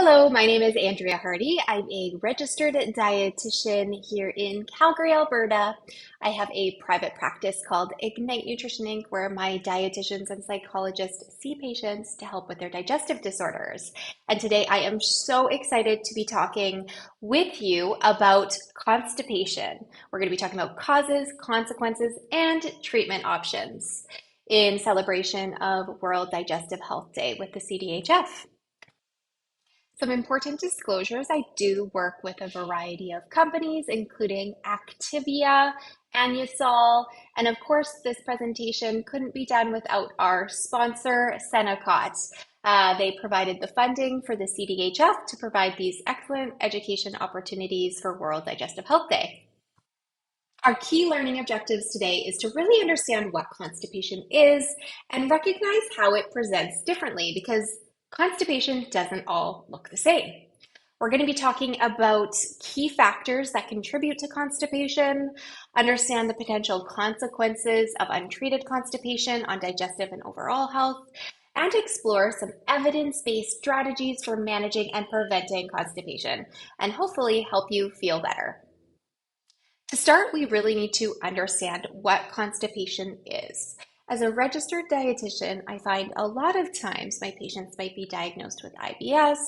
Hello, my name is Andrea Hardy. I'm a registered dietitian here in Calgary, Alberta. I have a private practice called Ignite Nutrition Inc., where my dietitians and psychologists see patients to help with their digestive disorders. And today I am so excited to be talking with you about constipation. We're going to be talking about causes, consequences, and treatment options in celebration of World Digestive Health Day with the CDHF. Some important disclosures. I do work with a variety of companies, including Activia, Anusol, and of course, this presentation couldn't be done without our sponsor, Senecot. They provided the funding for the CDHF to provide these excellent education opportunities for World Digestive Health Day. Our key learning objectives today is to really understand what constipation is and recognize how it presents differently because constipation doesn't all look the same. We're going to be talking about key factors that contribute to constipation, understand the potential consequences of untreated constipation on digestive and overall health, and explore some evidence-based strategies for managing and preventing constipation, and hopefully help you feel better. To start, we really need to understand what constipation is. As a registered dietitian, I find a lot of times my patients might be diagnosed with IBS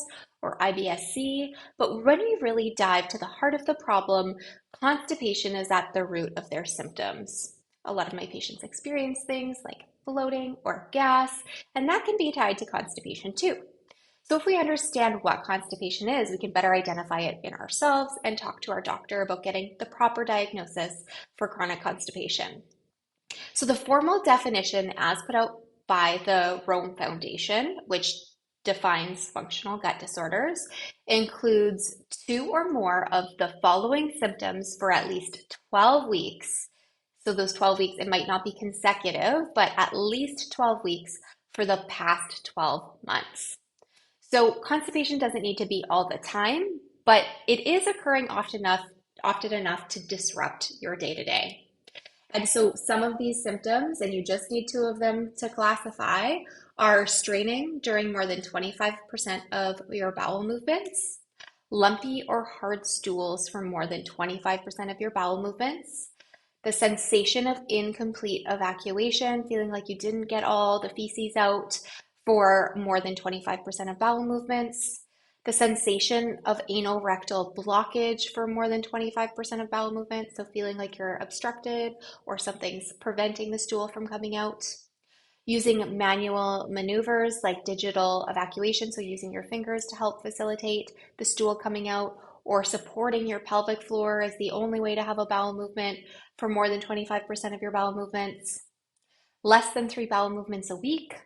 or IBS-C, but when we really dive to the heart of the problem, constipation is at the root of their symptoms. A lot of my patients experience things like bloating or gas, and that can be tied to constipation too. So if we understand what constipation is, we can better identify it in ourselves and talk to our doctor about getting the proper diagnosis for chronic constipation. So the formal definition as put out by the Rome Foundation, which defines functional gut disorders, includes two or more of the following symptoms for at least 12 weeks. So those 12 weeks, it might not be consecutive, but at least 12 weeks for the past 12 months. So constipation doesn't need to be all the time, but it is occurring often enough to disrupt your day-to-day. And so some of these symptoms, and you just need two of them to classify, are straining during more than 25% of your bowel movements, lumpy or hard stools for more than 25% of your bowel movements, the sensation of incomplete evacuation, feeling like you didn't get all the feces out for more than 25% of bowel movements, the sensation of anal rectal blockage for more than 25% of bowel movements, so feeling like you're obstructed or something's preventing the stool from coming out, using manual maneuvers like digital evacuation, so using your fingers to help facilitate the stool coming out, or supporting your pelvic floor is the only way to have a bowel movement for more than 25% of your bowel movements, less than 3 bowel movements a week.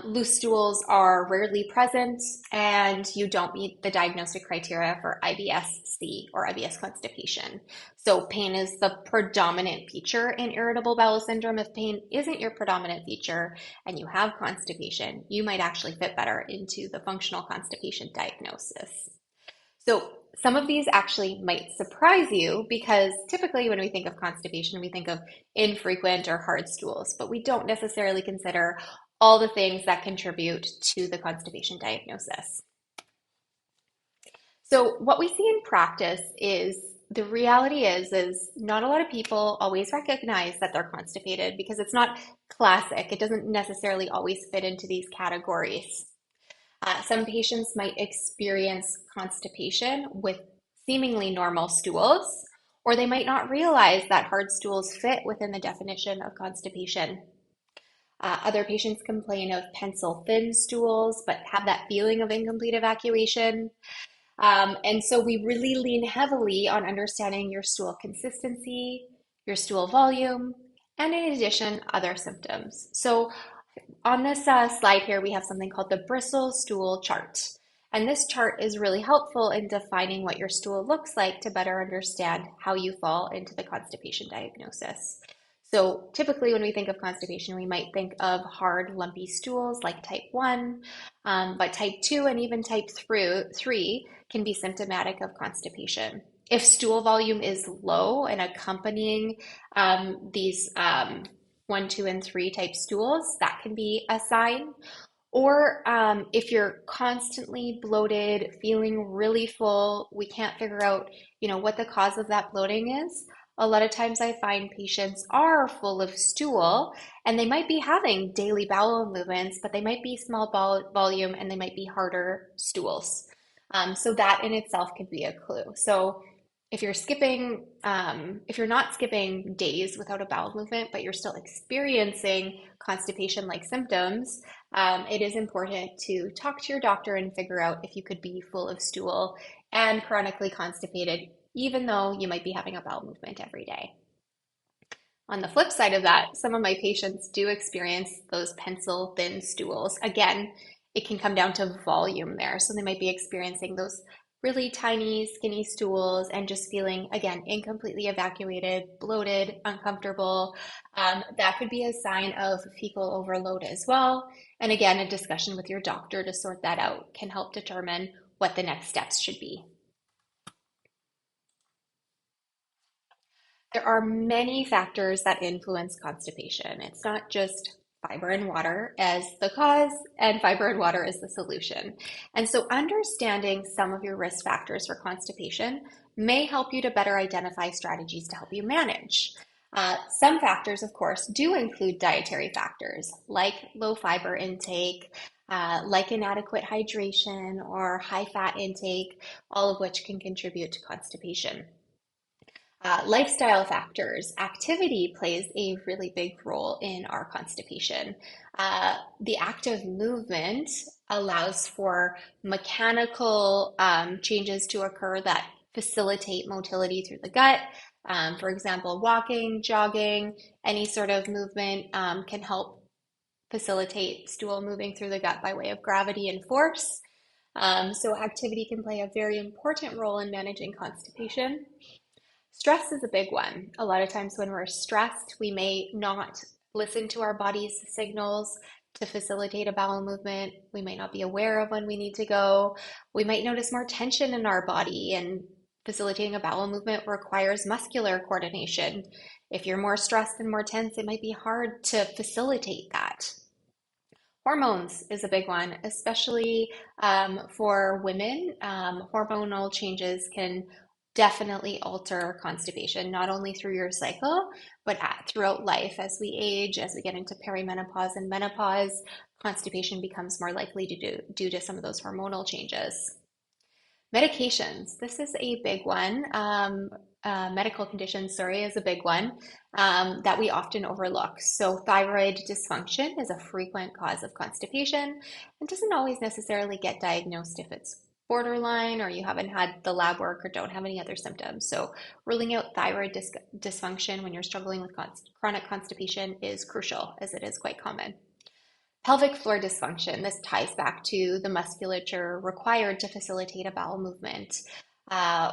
Loose stools are rarely present, and you don't meet the diagnostic criteria for IBS-C or IBS constipation. So pain is the predominant feature in irritable bowel syndrome. If pain isn't your predominant feature and you have constipation, you might actually fit better into the functional constipation diagnosis. So some of these actually might surprise you because typically when we think of constipation, we think of infrequent or hard stools, but we don't necessarily consider all the things that contribute to the constipation diagnosis. So what we see in practice is the reality is not a lot of people always recognize that they're constipated because it's not classic. It doesn't necessarily always fit into these categories. Some patients might experience constipation with seemingly normal stools, or they might not realize that hard stools fit within the definition of constipation. Other patients complain of pencil-thin stools, but have that feeling of incomplete evacuation. And so we really lean heavily on understanding your stool consistency, your stool volume, and in addition, other symptoms. So on this slide here, we have something called the bristle stool chart. And this chart is really helpful in defining what your stool looks like to better understand how you fall into the constipation diagnosis. So typically when we think of constipation, we might think of hard, lumpy stools like type 1, but type 2 and even type 3 can be symptomatic of constipation. If stool volume is low and accompanying these 1, 2, and 3 type stools, that can be a sign. Or if you're constantly bloated, feeling really full, we can't figure out, what the cause of that bloating is. A lot of times I find patients are full of stool and they might be having daily bowel movements, but they might be small volume and they might be harder stools. So that in itself could be a clue. So if you're not skipping days without a bowel movement, but you're still experiencing constipation-like symptoms, it is important to talk to your doctor and figure out if you could be full of stool and chronically constipated, even though you might be having a bowel movement every day. On the flip side of that, some of my patients do experience those pencil thin stools. Again, it can come down to volume there. So they might be experiencing those really tiny, skinny stools and just feeling, again, incompletely evacuated, bloated, uncomfortable. That could be a sign of fecal overload as well. And again, a discussion with your doctor to sort that out can help determine what the next steps should be. There are many factors that influence constipation. It's not just fiber and water as the cause and fiber and water as the solution. And so understanding some of your risk factors for constipation may help you to better identify strategies to help you manage. Some factors, of course, do include dietary factors like low fiber intake, like inadequate hydration or high fat intake, all of which can contribute to constipation. Lifestyle factors, activity plays a really big role in our constipation. The active movement allows for mechanical changes to occur that facilitate motility through the gut. For example, walking, jogging, any sort of movement can help facilitate stool moving through the gut by way of gravity and force. So activity can play a very important role in managing constipation. Stress is a big one. A lot of times when we're stressed, we may not listen to our body's signals to facilitate a bowel movement. We might not be aware of when we need to go. We might notice more tension in our body, and facilitating a bowel movement requires muscular coordination. If you're more stressed and more tense, it might be hard to facilitate that. Hormones is a big one, especially for women. Hormonal changes can definitely alter constipation, not only through your cycle, but throughout life. As we age, as we get into perimenopause and menopause, constipation becomes more likely due to some of those hormonal changes. Medications, this is a big one. Medical conditions, sorry, is a big one that we often overlook. So thyroid dysfunction is a frequent cause of constipation and doesn't always necessarily get diagnosed if it's borderline or you haven't had the lab work or don't have any other symptoms. So ruling out thyroid dysfunction when you're struggling with chronic constipation is crucial, as it is quite common. Pelvic floor dysfunction, this ties back to the musculature required to facilitate a bowel movement. Uh,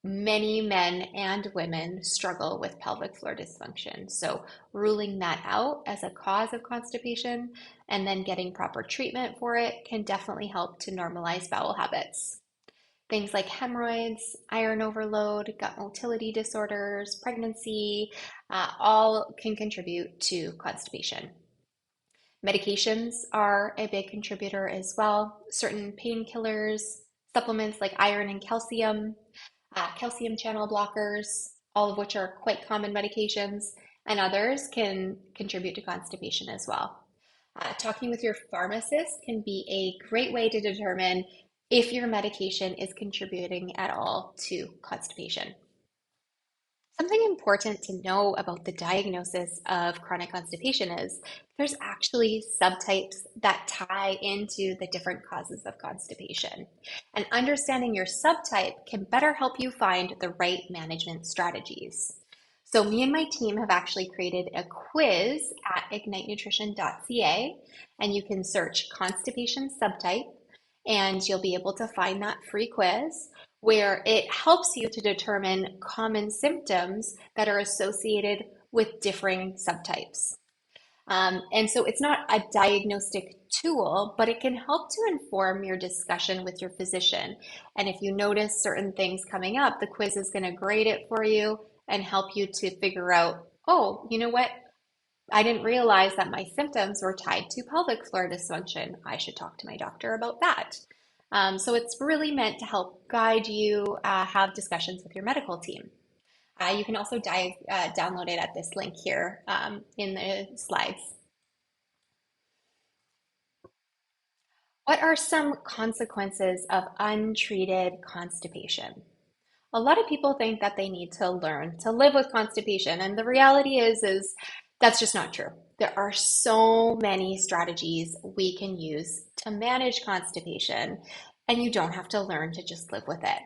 Many men and women struggle with pelvic floor dysfunction. So ruling that out as a cause of constipation and then getting proper treatment for it can definitely help to normalize bowel habits. Things like hemorrhoids, iron overload, gut motility disorders, pregnancy, all can contribute to constipation. Medications are a big contributor as well. Certain painkillers, supplements like iron and calcium channel blockers, all of which are quite common medications, and others can contribute to constipation as well. Talking with your pharmacist can be a great way to determine if your medication is contributing at all to constipation. Something important to know about the diagnosis of chronic constipation is there's actually subtypes that tie into the different causes of constipation. And understanding your subtype can better help you find the right management strategies. So me and my team have actually created a quiz at ignitenutrition.ca, and you can search constipation subtype and you'll be able to find that free quiz where it helps you to determine common symptoms that are associated with differing subtypes. And so it's not a diagnostic tool, but it can help to inform your discussion with your physician. And if you notice certain things coming up, the quiz is going to grade it for you and help you to figure out, oh, you know what? I didn't realize that my symptoms were tied to pelvic floor dysfunction. I should talk to my doctor about that. So it's really meant to help guide you, have discussions with your medical team. You can also download it at this link here in the slides. What are some consequences of untreated constipation? A lot of people think that they need to learn to live with constipation, and the reality is that's just not true. There are so many strategies we can use to manage constipation, and you don't have to learn to just live with it.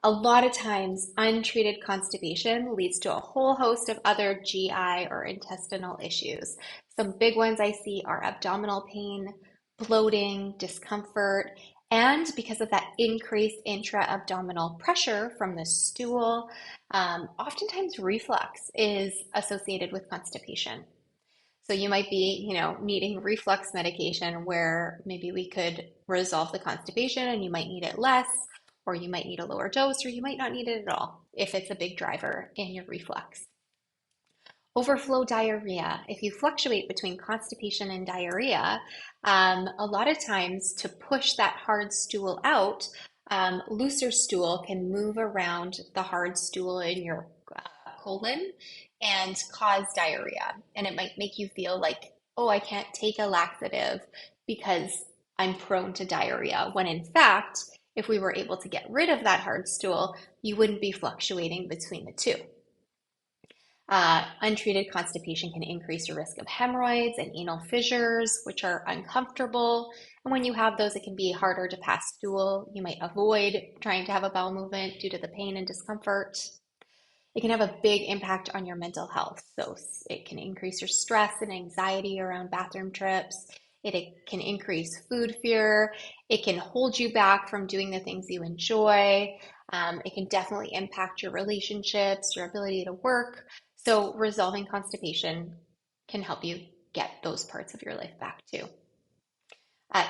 A lot of times, untreated constipation leads to a whole host of other GI or intestinal issues. Some big ones I see are abdominal pain, bloating, discomfort, and because of that increased intra-abdominal pressure from the stool, oftentimes reflux is associated with constipation. So you might be, needing reflux medication where maybe we could resolve the constipation and you might need it less, or you might need a lower dose, or you might not need it at all if it's a big driver in your reflux. Overflow diarrhea. If you fluctuate between constipation and diarrhea, a lot of times to push that hard stool out, looser stool can move around the hard stool in your colon and cause diarrhea. And it might make you feel like, oh, I can't take a laxative because I'm prone to diarrhea. When in fact, if we were able to get rid of that hard stool, you wouldn't be fluctuating between the two. Untreated constipation can increase your risk of hemorrhoids and anal fissures, which are uncomfortable. And when you have those, it can be harder to pass stool. You might avoid trying to have a bowel movement due to the pain and discomfort. It can have a big impact on your mental health. So it can increase your stress and anxiety around bathroom trips. It can increase food fear. It can hold you back from doing the things you enjoy. It can definitely impact your relationships, your ability to work. So resolving constipation can help you get those parts of your life back too.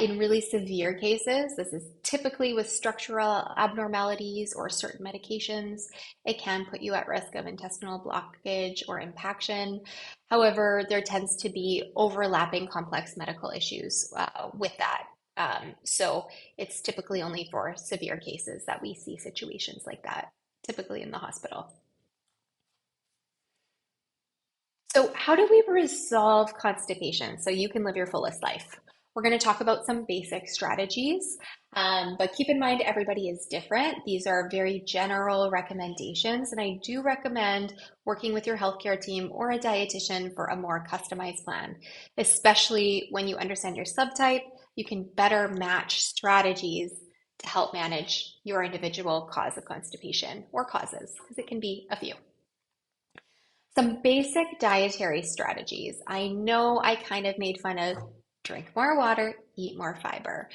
In really severe cases, this is typically with structural abnormalities or certain medications, it can put you at risk of intestinal blockage or impaction. However, there tends to be overlapping complex medical issues with that. So it's typically only for severe cases that we see situations like that, typically in the hospital. So, how do we resolve constipation so you can live your fullest life? We're going to talk about some basic strategies, but keep in mind everybody is different. These are very general recommendations, and I do recommend working with your healthcare team or a dietitian for a more customized plan, especially when you understand your subtype. You can better match strategies to help manage your individual cause of constipation or causes, because it can be a few. Some basic dietary strategies. I know I kind of made fun of drink more water, eat more fiber,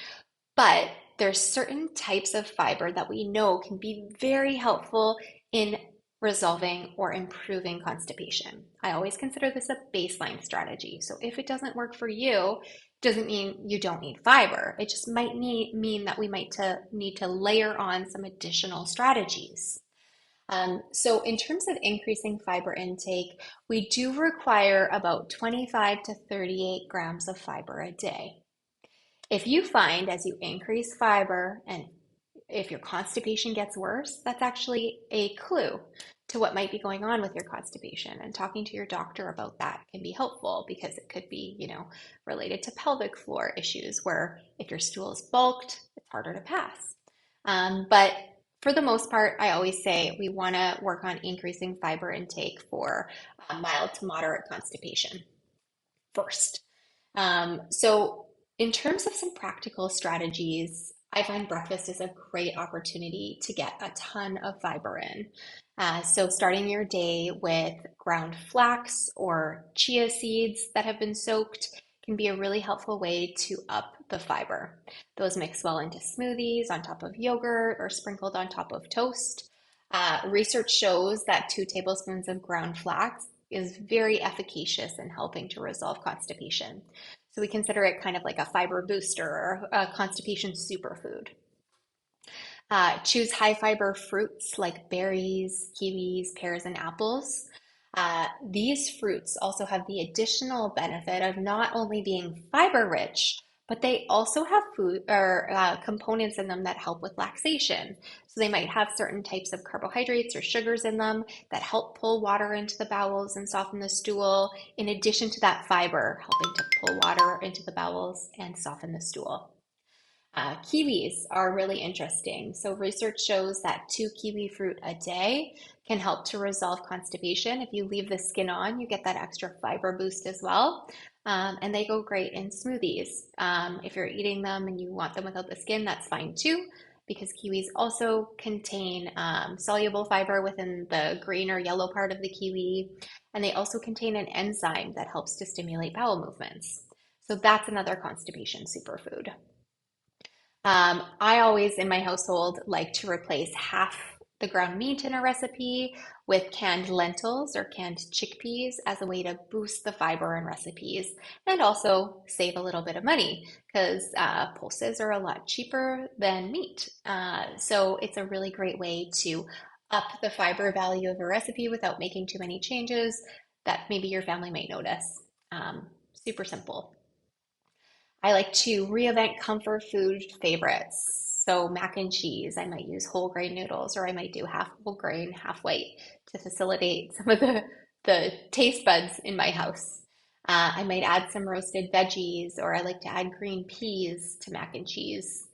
but there's certain types of fiber that we know can be very helpful in resolving or improving constipation. I always consider this a baseline strategy. So if it doesn't work for you, doesn't mean you don't need fiber. It just might mean that we might need to layer on some additional strategies. So in terms of increasing fiber intake, we do require about 25 to 38 grams of fiber a day. If you find as you increase fiber and if your constipation gets worse, that's actually a clue to what might be going on with your constipation. And talking to your doctor about that can be helpful because it could be, related to pelvic floor issues where if your stool is bulked, it's harder to pass. But for the most part, I always say we want to work on increasing fiber intake for mild to moderate constipation first. So, in terms of some practical strategies, I find breakfast is a great opportunity to get a ton of fiber in. So, starting your day with ground flax or chia seeds that have been soaked can be a really helpful way to up the fiber. Those mix well into smoothies, on top of yogurt, or sprinkled on top of toast. Research shows that 2 tablespoons of ground flax is very efficacious in helping to resolve constipation. So we consider it kind of like a fiber booster or a constipation superfood. Choose high fiber fruits like berries, kiwis, pears, and apples. These fruits also have the additional benefit of not only being fiber rich, but they also have food or components in them that help with laxation. So they might have certain types of carbohydrates or sugars in them that help pull water into the bowels and soften the stool, in addition to that fiber helping to pull water into the bowels and soften the stool. Kiwis are really interesting. So research shows that 2 kiwi fruit a day can help to resolve constipation. If you leave the skin on, you get that extra fiber boost as well. And they go great in smoothies. If you're eating them and you want them without the skin, that's fine too, because kiwis also contain soluble fiber within the green or yellow part of the kiwi. And they also contain an enzyme that helps to stimulate bowel movements. So that's another constipation superfood. I always in my household like to replace half the ground meat in a recipe with canned lentils or canned chickpeas as a way to boost the fiber in recipes and also save a little bit of money because pulses are a lot cheaper than meat. So it's a really great way to up the fiber value of a recipe without making too many changes that maybe your family might notice. Super simple. I like to reinvent comfort food favorites. So mac and cheese, I might use whole grain noodles, or I might do half whole grain, half white to facilitate some of the taste buds in my house. I might add some roasted veggies, or I like to add green peas to mac and cheese.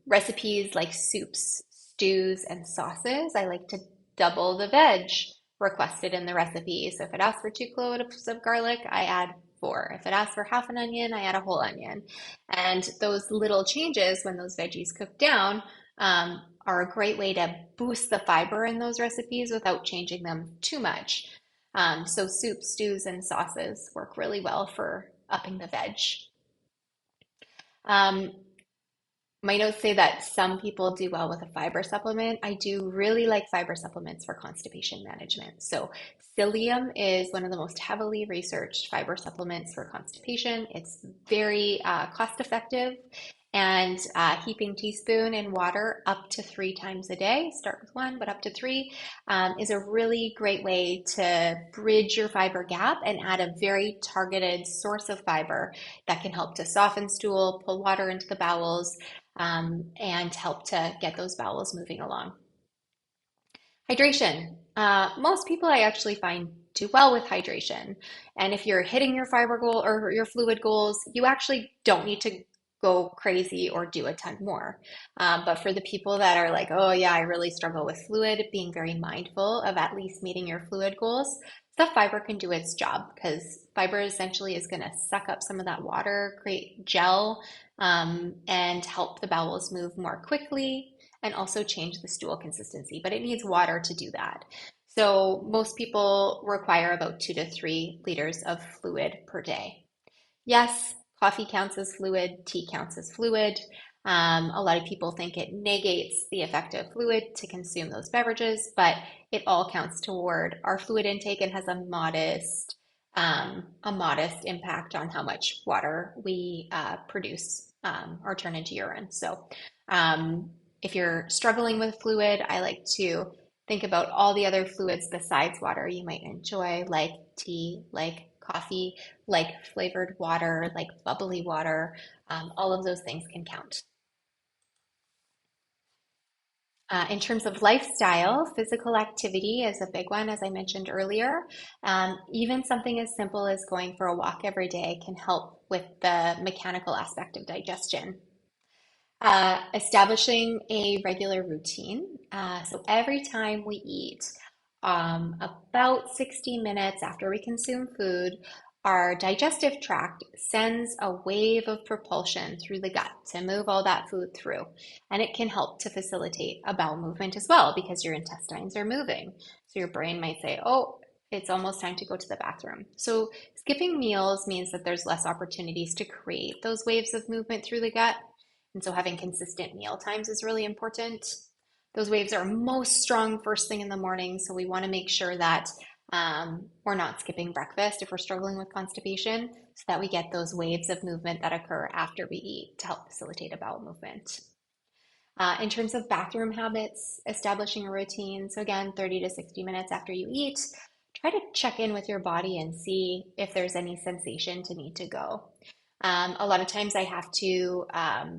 Recipes like soups, stews, and sauces, I like to double the veg requested in the recipe. So if it asks for 2 cloves of garlic, I add 4. If it asks for half an onion, I add a whole onion. And those little changes when those veggies cook down are a great way to boost the fiber in those recipes without changing them too much. So soups, stews, and sauces work really well for upping the veg. Um, my notes say that some people do well with a fiber supplement. I do really like fiber supplements for constipation management. So psyllium is one of the most heavily researched fiber supplements for constipation. It's very cost effective, and heaping teaspoon in water up to 3 times a day, start with one, but up to three, is a really great way to bridge your fiber gap and add a very targeted source of fiber that can help to soften stool, pull water into the bowels, and help to get those bowels moving along. Hydration. Most people I actually find do well with hydration. And if you're hitting your fiber goal or your fluid goals, you actually don't need to go crazy or do a ton more. But for the people that are like, oh yeah, I really struggle with fluid, being very mindful of at least meeting your fluid goals, stuff fiber can do its job because fiber essentially is going to suck up some of that water, create gel, and help the bowels move more quickly and also change the stool consistency, but it needs water to do that. So most people require about 2 to 3 liters of fluid per day. Yes, coffee counts as fluid, tea counts as fluid. A lot of people think it negates the effect of fluid to consume those beverages, but it all counts toward our fluid intake and has a modest impact on how much water we produce or turn into urine. So if you're struggling with fluid, I like to think about all the other fluids besides water you might enjoy, like tea, like coffee, like flavored water, like bubbly water. All of those things can count. In terms of lifestyle, physical activity is a big one, as I mentioned earlier. Even something as simple as going for a walk every day can help with the mechanical aspect of digestion. Establishing a regular routine. So every time we eat, about 60 minutes after we consume food, our digestive tract sends a wave of propulsion through the gut to move all that food through. And it can help to facilitate a bowel movement as well because your intestines are moving. So your brain might say, oh, it's almost time to go to the bathroom. So skipping meals means that there's less opportunities to create those waves of movement through the gut. And so having consistent meal times is really important. Those waves are most strong first thing in the morning, so we want to make sure that we're not skipping breakfast if we're struggling with constipation, so that we get those waves of movement that occur after we eat to help facilitate a bowel movement. In terms of bathroom habits, establishing a routine, so again, 30 to 60 minutes after you eat, try to check in with your body and see if there's any sensation to need to go. A lot of times I have to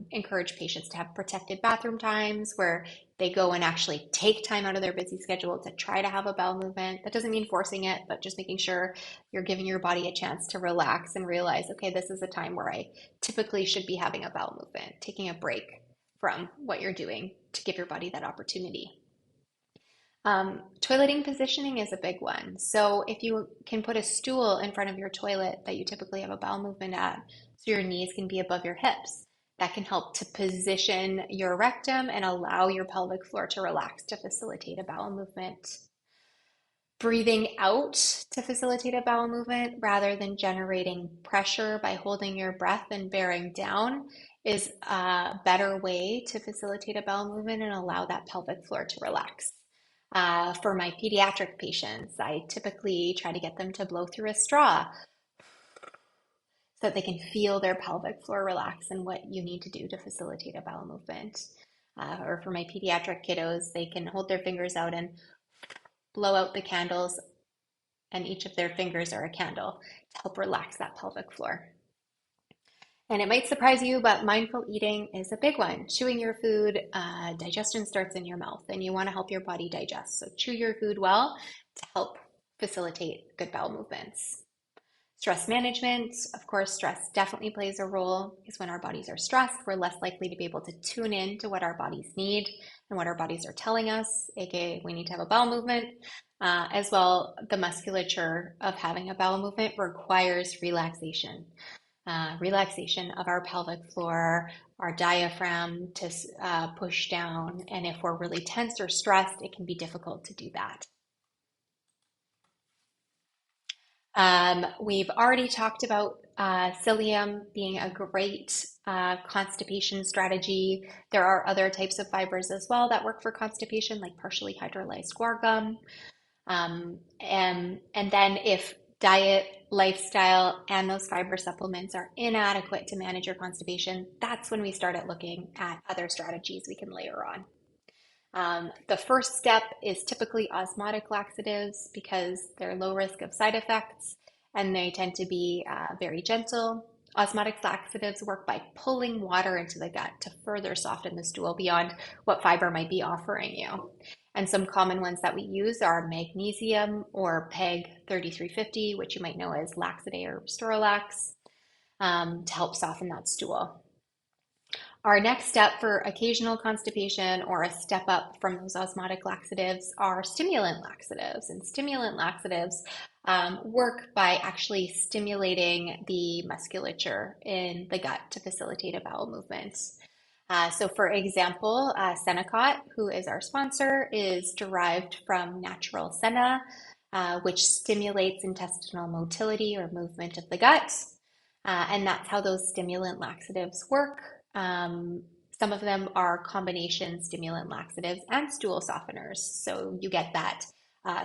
encourage patients to have protected bathroom times where they go and actually take time out of their busy schedule to try to have a bowel movement. That doesn't mean forcing it, but just making sure you're giving your body a chance to relax and realize, okay, this is a time where I typically should be having a bowel movement, taking a break from what you're doing to give your body that opportunity. Toileting positioning is a big one. So if you can put a stool in front of your toilet that you typically have a bowel movement at, so your knees can be above your hips, that can help to position your rectum and allow your pelvic floor to relax to facilitate a bowel movement. Breathing out to facilitate a bowel movement rather than generating pressure by holding your breath and bearing down is a better way to facilitate a bowel movement and allow that pelvic floor to relax. For my pediatric patients, I typically try to get them to blow through a straw so that they can feel their pelvic floor relax and what you need to do to facilitate a bowel movement. Or for my pediatric kiddos, they can hold their fingers out and blow out the candles, and each of their fingers are a candle to help relax that pelvic floor. And it might surprise you, but mindful eating is a big one. Chewing your food, digestion starts in your mouth, and you want to help your body digest. So chew your food well to help facilitate good bowel movements. Stress management, of course, stress definitely plays a role because when our bodies are stressed, we're less likely to be able to tune in to what our bodies need and what our bodies are telling us, aka we need to have a bowel movement. As well, the musculature of having a bowel movement requires relaxation. Relaxation of our pelvic floor, our diaphragm to push down. And if we're really tense or stressed, it can be difficult to do that. We've already talked about psyllium being a great constipation strategy. There are other types of fibers as well that work for constipation, like partially hydrolyzed guar gum. And then if diet, lifestyle, and those fiber supplements are inadequate to manage your constipation, that's when we started looking at other strategies we can layer on. The first step is typically osmotic laxatives because they're low risk of side effects and they tend to be very gentle. Osmotic laxatives work by pulling water into the gut to further soften the stool beyond what fiber might be offering you. And some common ones that we use are magnesium or PEG 3350, which you might know as Laxaday or Restoralax, to help soften that stool. Our next step for occasional constipation or a step up from those osmotic laxatives are stimulant laxatives. And stimulant laxatives work by actually stimulating the musculature in the gut to facilitate a bowel movement. So for example, Senecot, who is our sponsor, is derived from natural senna, which stimulates intestinal motility or movement of the gut. And that's how those stimulant laxatives work. Some of them are combination stimulant laxatives and stool softeners. So you get that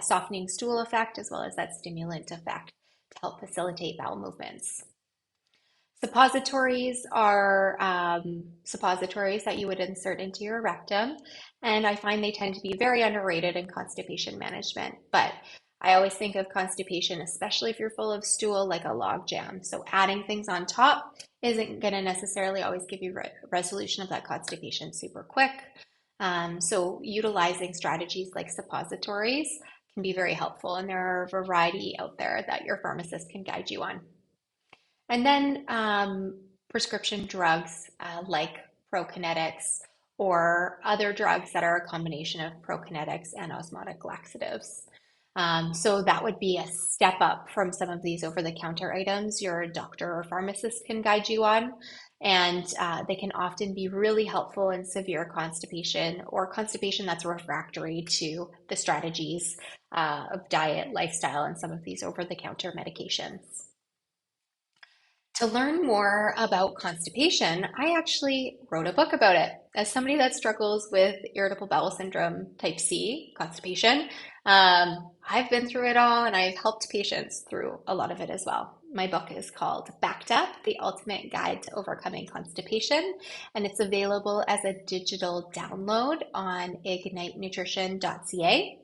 softening stool effect as well as that stimulant effect to help facilitate bowel movements. Suppositories are suppositories that you would insert into your rectum, and I find they tend to be very underrated in constipation management. But I always think of constipation, especially if you're full of stool, like a log jam. So adding things on top isn't going to necessarily always give you resolution of that constipation super quick. So utilizing strategies like suppositories can be very helpful, and there are a variety out there that your pharmacist can guide you on. And then prescription drugs like prokinetics or other drugs that are a combination of prokinetics and osmotic laxatives. So that would be a step up from some of these over-the-counter items your doctor or pharmacist can guide you on. And they can often be really helpful in severe constipation or constipation that's refractory to the strategies of diet, lifestyle, and some of these over-the-counter medications. To learn more about constipation, I actually wrote a book about it. As somebody that struggles with irritable bowel syndrome type C, constipation, I've been through it all and I've helped patients through a lot of it as well. My book is called Backed Up, The Ultimate Guide to Overcoming Constipation, and it's available as a digital download on ignitenutrition.ca.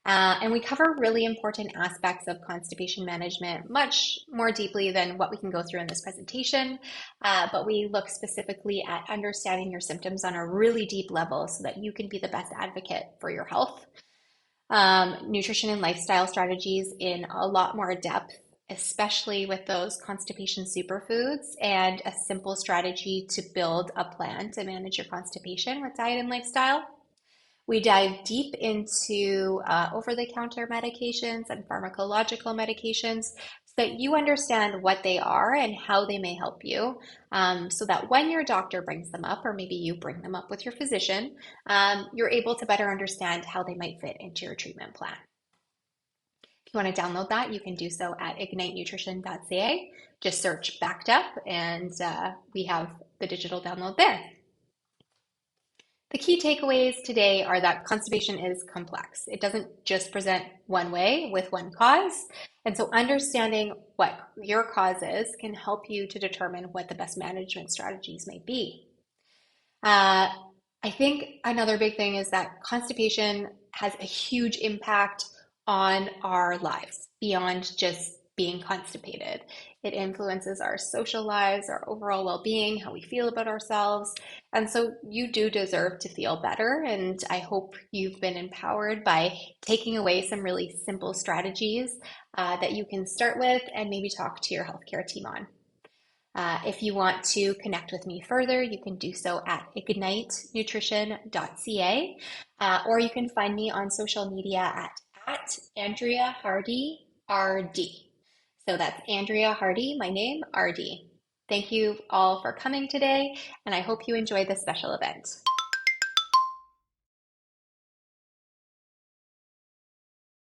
And we cover really important aspects of constipation management much more deeply than what we can go through in this presentation. But we look specifically at understanding your symptoms on a really deep level so that you can be the best advocate for your health. Nutrition and lifestyle strategies in a lot more depth, especially with those constipation superfoods, and a simple strategy to build a plan to manage your constipation with diet and lifestyle. We dive deep into over-the-counter medications and pharmacological medications so that you understand what they are and how they may help you, so that when your doctor brings them up, or maybe you bring them up with your physician, you're able to better understand how they might fit into your treatment plan. If you want to download that, you can do so at ignitenutrition.ca. Just search Backed Up, and we have the digital download there. The key takeaways today are that constipation is complex. It doesn't just present one way with one cause. And so understanding what your cause is can help you to determine what the best management strategies may be. I think another big thing is that constipation has a huge impact on our lives beyond just being constipated. It influences our social lives, our overall well-being, how we feel about ourselves. And so you do deserve to feel better. And I hope you've been empowered by taking away some really simple strategies that you can start with and maybe talk to your healthcare team on. If you want to connect with me further, you can do so at ignitenutrition.ca, or you can find me on social media at Andrea Hardy RD. So that's Andrea Hardy, my name, RD. Thank you all for coming today, and I hope you enjoy this special event.